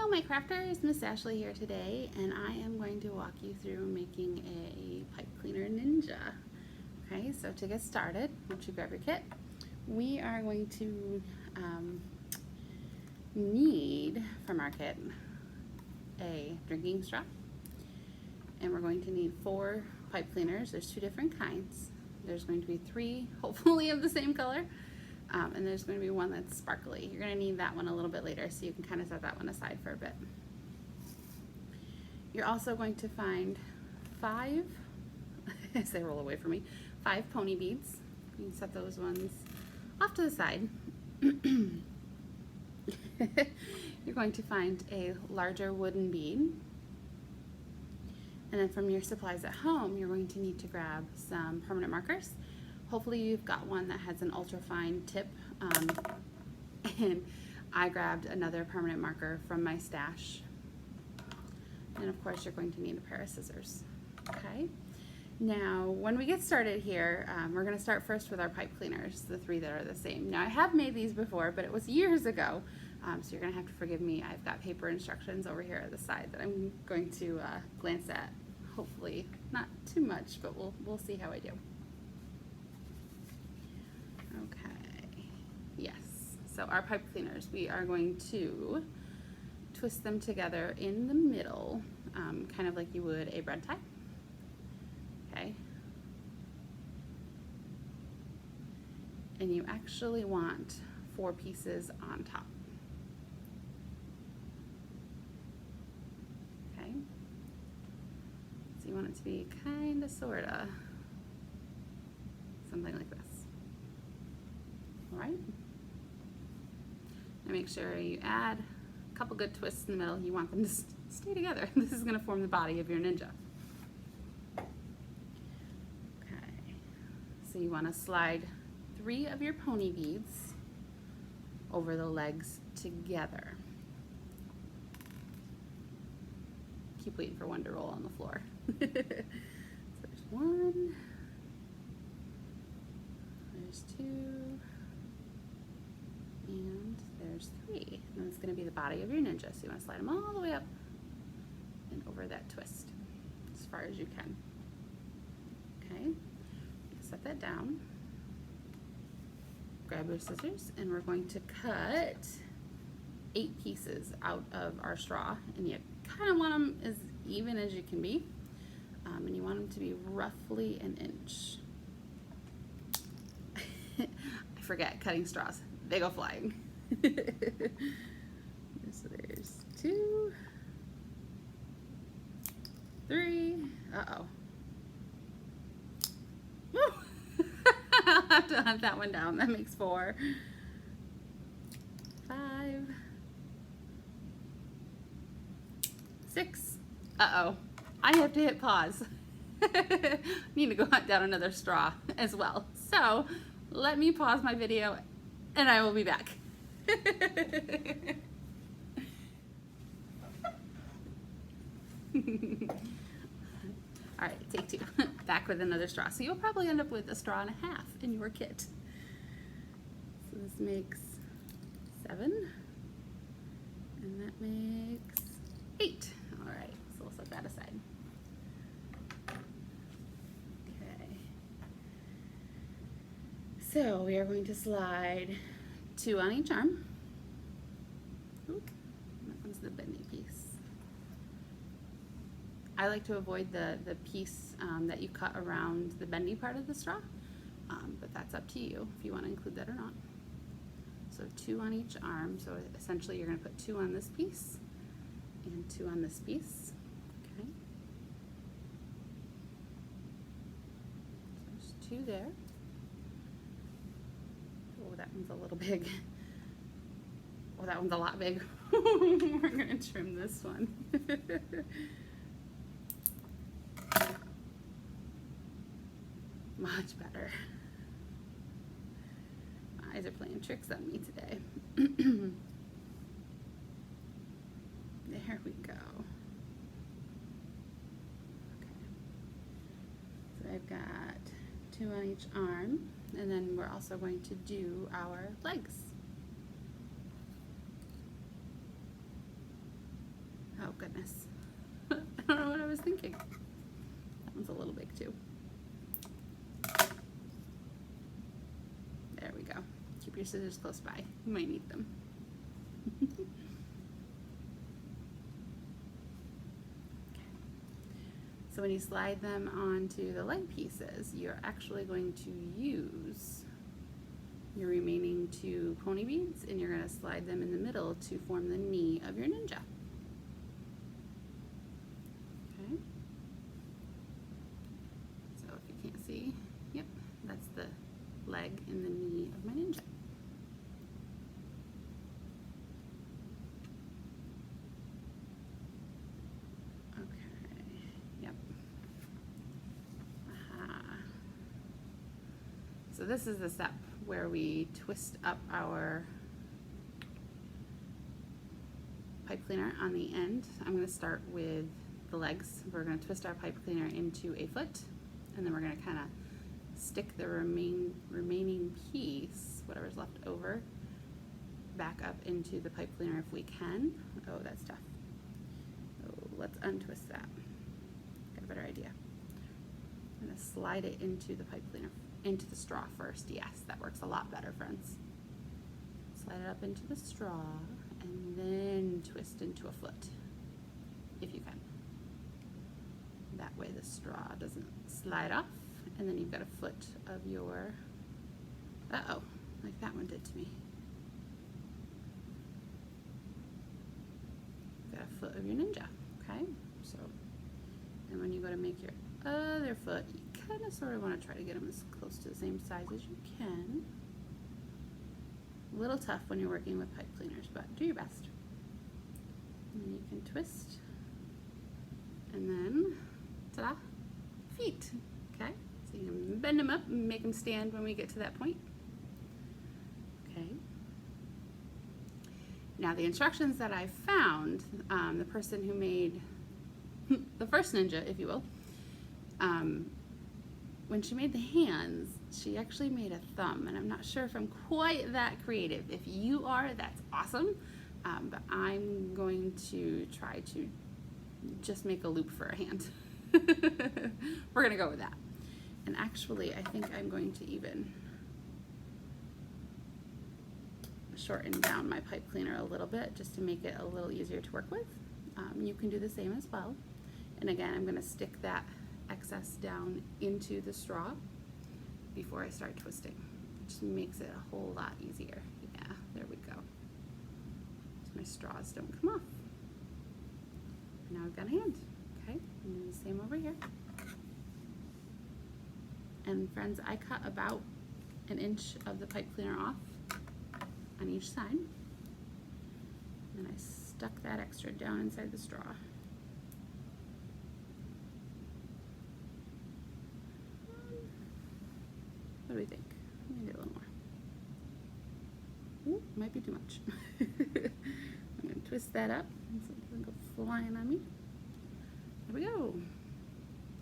Hello, my crafters. Miss Ashley here today, and I am going to walk you through making a pipe cleaner ninja. Okay, so to get started, once you grab your kit, we are going to need from our kit a drinking straw, and we're going to need 4 pipe cleaners. There's 2 different kinds. There's going to be 3, hopefully of the same color. And there's going to be one that's sparkly. You're going to need that one a little bit later, so you can kind of set that one aside for a bit. You're also going to find 5, as they roll away from me, 5 pony beads. You can set those ones off to the side. You're going to find a larger wooden bead. And then from your supplies at home, you're going to need to grab some permanent markers. Hopefully you've got one that has an ultra fine tip, and I grabbed another permanent marker from my stash. And of course you're going to need a pair of scissors. Okay, now when we get started here, we're going to start first with our pipe cleaners, the 3 that are the same. Now I have made these before, but it was years ago, so you're going to have to forgive me. I've got paper instructions over here at the side that I'm going to glance at. Hopefully not too much, but we'll see how I do. Okay, yes, so our pipe cleaners, we are going to twist them together in the middle, kind of like you would a bread tie. Okay, and you actually want 4 pieces on top. Okay, so you want it to be kind of, sorta, something like this. All right, and make sure you add a couple good twists in the middle. You want them to stay together. This is going to form the body of your ninja. Okay, so you want to slide 3 of your pony beads over the legs together. Keep waiting for one to roll on the floor. So there's 1, there's 2, and there's 3. And it's going to be the body of your ninja. So you want to slide them all the way up and over that twist as far as you can. Okay, set that down. Grab your scissors, and we're going to cut 8 pieces out of our straw. And you kind of want them as even as you can be. And you want them to be roughly an inch. I forget cutting straws. They go flying. So there's 2, 3, uh-oh. I'll have to hunt that one down. That makes 4, 5, 6, uh-oh. I have to hit pause. Need to go hunt down another straw as well. So let me pause my video and I will be back. All right, take 2. Back with another straw. So you'll probably end up with a straw and a half in your kit. So this makes 7, and that makes 8. All right, so we'll set that aside. Okay. So we are going to slide 2 on each arm. Oop, that one's the bendy piece. I like to avoid the piece that you cut around the bendy part of the straw, but that's up to you if you want to include that or not. So 2 on each arm, so essentially you're going to put 2 on this piece and 2 on this piece. Okay. So there's 2 there. Oh, that one's a little big. Oh, that one's a lot big. We're going to trim this one. Much better. My eyes are playing tricks on me today. There we go. Okay. So I've got 2 on each arm, and then we're also going to do our legs. goodness. I don't know what I was thinking. That one's a little big too. There we go. Keep your scissors close by. You might need them. So when you slide them onto the leg pieces, you're actually going to use your remaining 2 pony beads, and you're going to slide them in the middle to form the knee of your ninja. Okay. So if you can't see, yep, that's the leg and the knee of my ninja. So this is the step where we twist up our pipe cleaner on the end. I'm going to start with the legs. We're going to twist our pipe cleaner into a foot, and then we're going to kind of stick the remaining piece, whatever's left over, back up into the pipe cleaner if we can. Oh, that's tough. So let's untwist that. Got a better idea. I'm going to slide it into the pipe cleaner. Into the straw first. Yes, that works a lot better, friends. Slide it up into the straw and then twist into a foot, if you can. That way the straw doesn't slide off, and then you've got a foot of your, uh-oh, like that one did to me. Got a foot of your ninja, okay? So, and when you go to make your other foot, you kind of sort of want to try to get them as close to the same size as you can. A little tough when you're working with pipe cleaners, but do your best. And then you can twist, and then, ta-da, feet. Okay, so you can bend them up and make them stand when we get to that point. Okay. Now the instructions that I found, the person who made the first ninja, if you will, when she made the hands, she actually made a thumb, and I'm not sure if I'm quite that creative. If you are, that's awesome, but I'm going to try to just make a loop for a hand. We're gonna go with that. And actually, I think I'm going to even shorten down my pipe cleaner a little bit just to make it a little easier to work with. You can do the same as well. And again, I'm gonna stick that excess down into the straw before I start twisting. It just makes it a whole lot easier. Yeah, there we go. So my straws don't come off. Now I've got a hand. Okay, and do the same over here. And friends, I cut about 1 inch of the pipe cleaner off on each side. And I stuck that extra down inside the straw. What do we think? Maybe a little more. Ooh, might be too much. I'm going to twist that up so it doesn't go flying on me. There we go.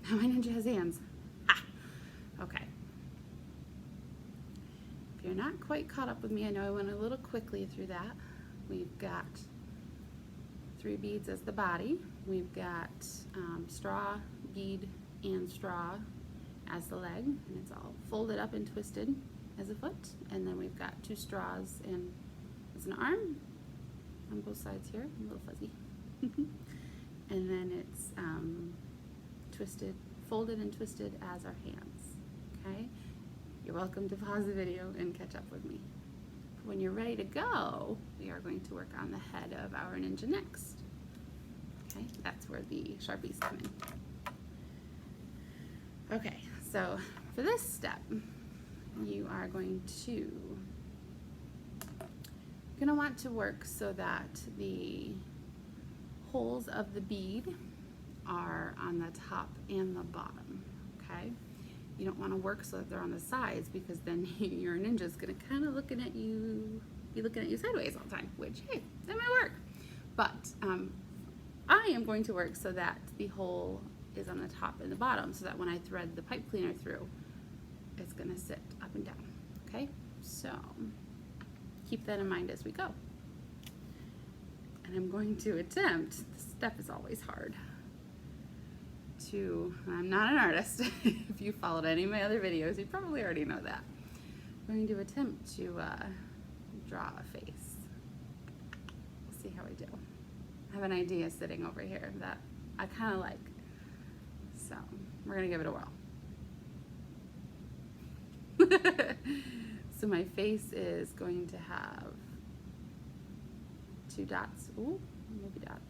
Now my ninja has hands. Ah! Okay. If you're not quite caught up with me, I know I went a little quickly through that. We've got 3 beads as the body. We've got straw, bead, and straw as the leg, and it's all folded up and twisted as a foot. And then we've got 2 straws and as an arm on both sides here, a little fuzzy. And then it's twisted, folded and twisted as our hands. Okay, you're welcome to pause the video and catch up with me. When you're ready to go, we are going to work on the head of our ninja next. Okay, that's where the Sharpies come in. Okay, so for this step, you are going to want to work so that the holes of the bead are on the top and the bottom, okay? You don't want to work so that they're on the sides, because then your ninja's gonna kind of be looking at you sideways all the time, which, hey, that might work. But I am going to work so that the hole is on the top and the bottom, so that when I thread the pipe cleaner through, it's gonna sit up and down, okay? So keep that in mind as we go. And I'm going to attempt, this step is always hard, I'm not an artist. If you followed any of my other videos, you probably already know that. I'm going to attempt to draw a face. We'll see how I do. I have an idea sitting over here that I kind of like. So we're going to give it a whirl. So my face is going to have 2 dots. Ooh, maybe dots.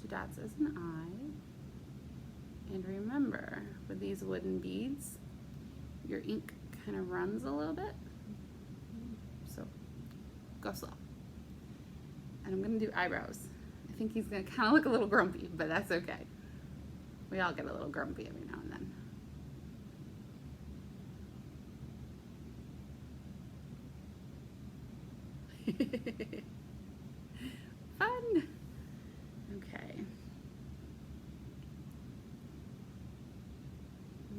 2 dots as an eye. And remember, with these wooden beads, your ink kind of runs a little bit. So go slow. And I'm going to do eyebrows. I think he's going to kind of look a little grumpy, but that's okay. We all get a little grumpy every now and then. Fun. Okay.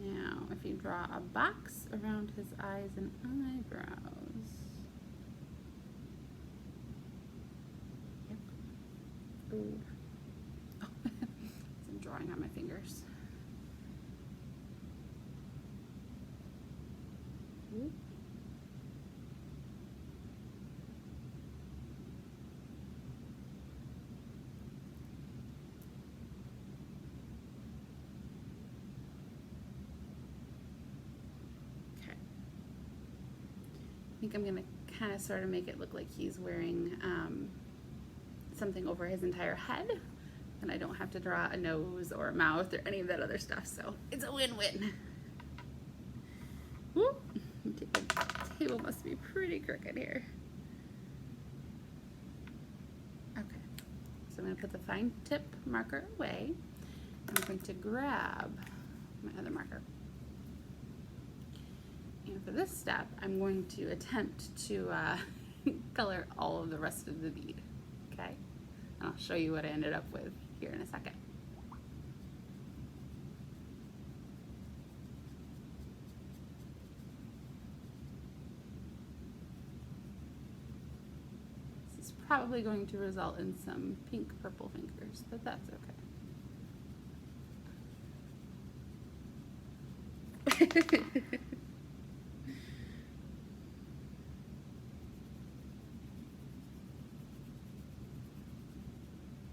Now, if you draw a box around his eyes and eyebrows. Yep. Ooh. Oh, I'm drawing on my fingers. Ooh. I think I'm going to kind of sort of make it look like he's wearing something over his entire head, and I don't have to draw a nose or a mouth or any of that other stuff, so it's a win-win. The table must be pretty crooked here. Okay, so I'm going to put the fine tip marker away. I'm going to grab my other marker. And for this step, I'm going to attempt to color all of the rest of the bead, okay? And I'll show you what I ended up with here in a second. This is probably going to result in some pink purple fingers, but that's okay.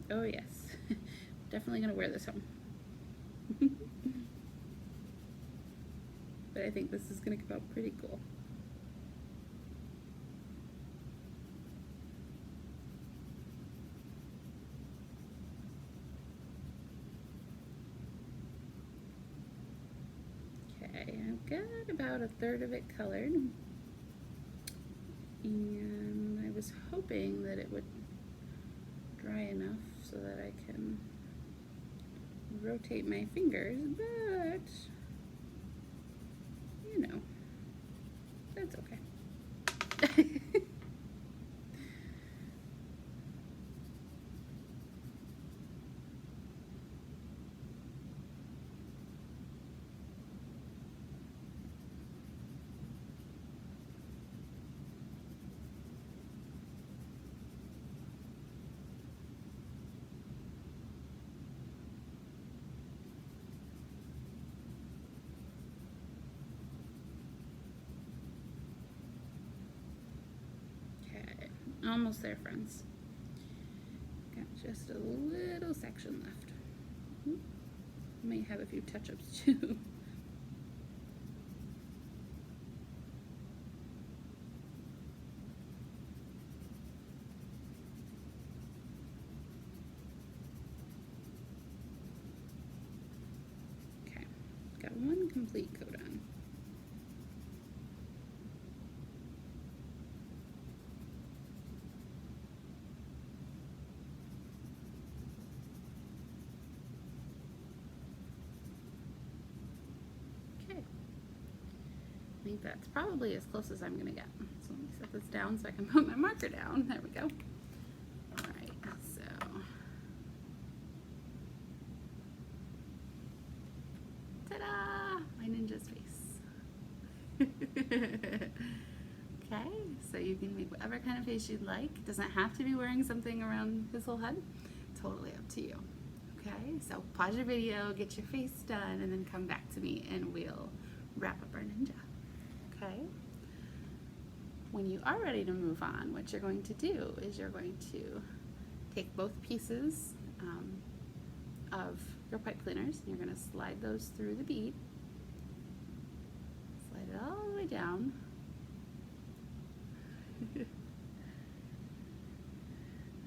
Oh yes, definitely gonna wear this home. But I think this is gonna come out pretty cool. Okay, I've got about 1/3 of it colored. And I was hoping that it would dry enough so that I can rotate my fingers, but you know, that's okay. Almost there, friends. Got just a little section left. Might have a few touch-ups too. Okay, got one complete coat on. I think that's probably as close as I'm gonna get. So let me set this down so I can put my marker down. There we go. All right, so ta-da! My ninja's face. Okay, so you can make whatever kind of face you'd like. Doesn't have to be wearing something around his whole head. Totally up to you. Okay, so pause your video, get your face done, and then come back to me and we'll wrap up our ninja. Okay? When you are ready to move on, what you're going to do is you're going to take both pieces of your pipe cleaners and you're going to slide those through the bead. Slide it all the way down.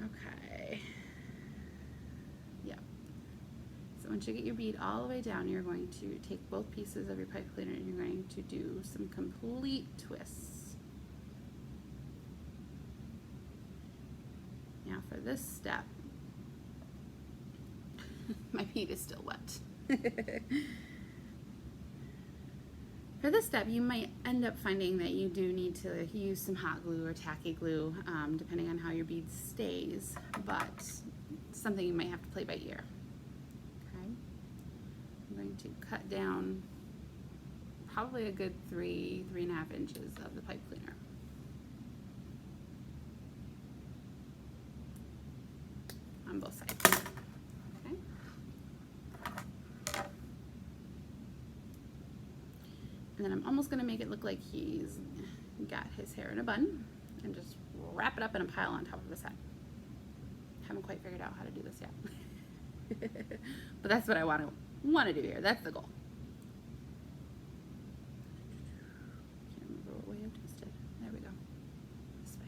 Okay. Yep. So once you get your bead all the way down, you're going to take both pieces of your pipe cleaner and you're going to do some complete twists. Now for this step, my bead is still wet. For this step, you might end up finding that you do need to use some hot glue or tacky glue, depending on how your bead stays, but it's something you might have to play by ear. Okay? I'm going to cut down probably a good 3.5 inches of the pipe cleaner. On both sides. Okay? And then I'm almost going to make it look like he's got his hair in a bun and just wrap it up in a pile on top of his head. Haven't quite figured out how to do this yet. But that's what I want to do here. That's the goal. Can't remember what way I twisted. There we go. This way.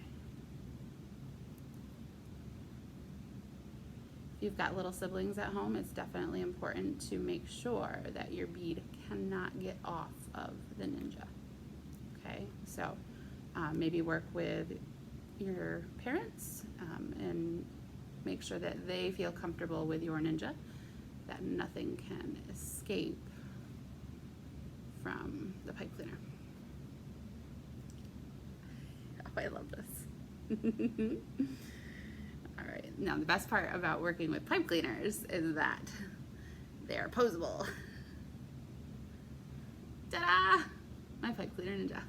If you've got little siblings at home, it's definitely important to make sure that your bead cannot get off of the ninja. Okay, so maybe work with your parents and make sure that they feel comfortable with your ninja, that nothing can escape from the pipe cleaner. Oh, I love this. All right, now the best part about working with pipe cleaners is that they are posable. Ta-da! My pipe cleaner ninja.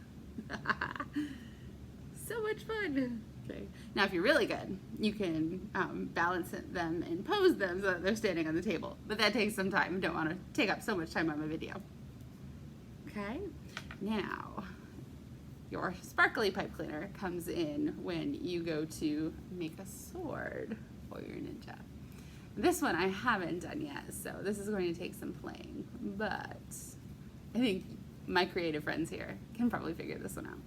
So much fun. Okay. Now if you're really good, you can balance them and pose them so that they're standing on the table. But that takes some time. I don't want to take up so much time on my video. Okay? Now, your sparkly pipe cleaner comes in when you go to make a sword for your ninja. This one I haven't done yet, so this is going to take some playing, but I think my creative friends here can probably figure this one out.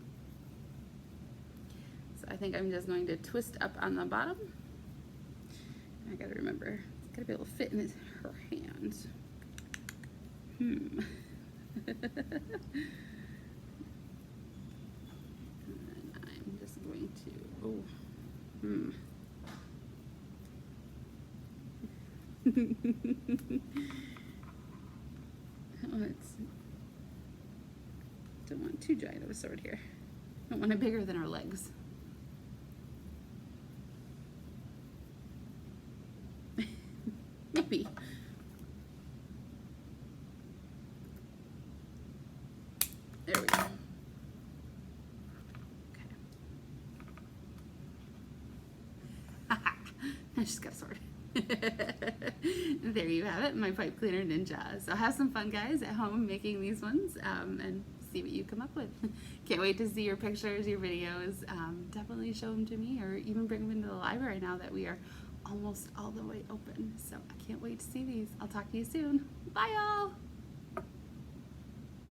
So I think I'm just going to twist up on the bottom. I gotta remember, it's gotta be able to fit in her hand. And I'm just going to, don't want too giant of a sword here. Don't want it bigger than our legs. Maybe. There we go. Okay. I just got a sword. There you have it, my pipe cleaner ninja. So have some fun, guys, at home making these ones and see what you come up with. Can't wait to see your pictures, your videos. Definitely show them to me or even bring them into the library now that we are almost all the way open. So I can't wait to see these. I'll talk to you soon. Bye, y'all.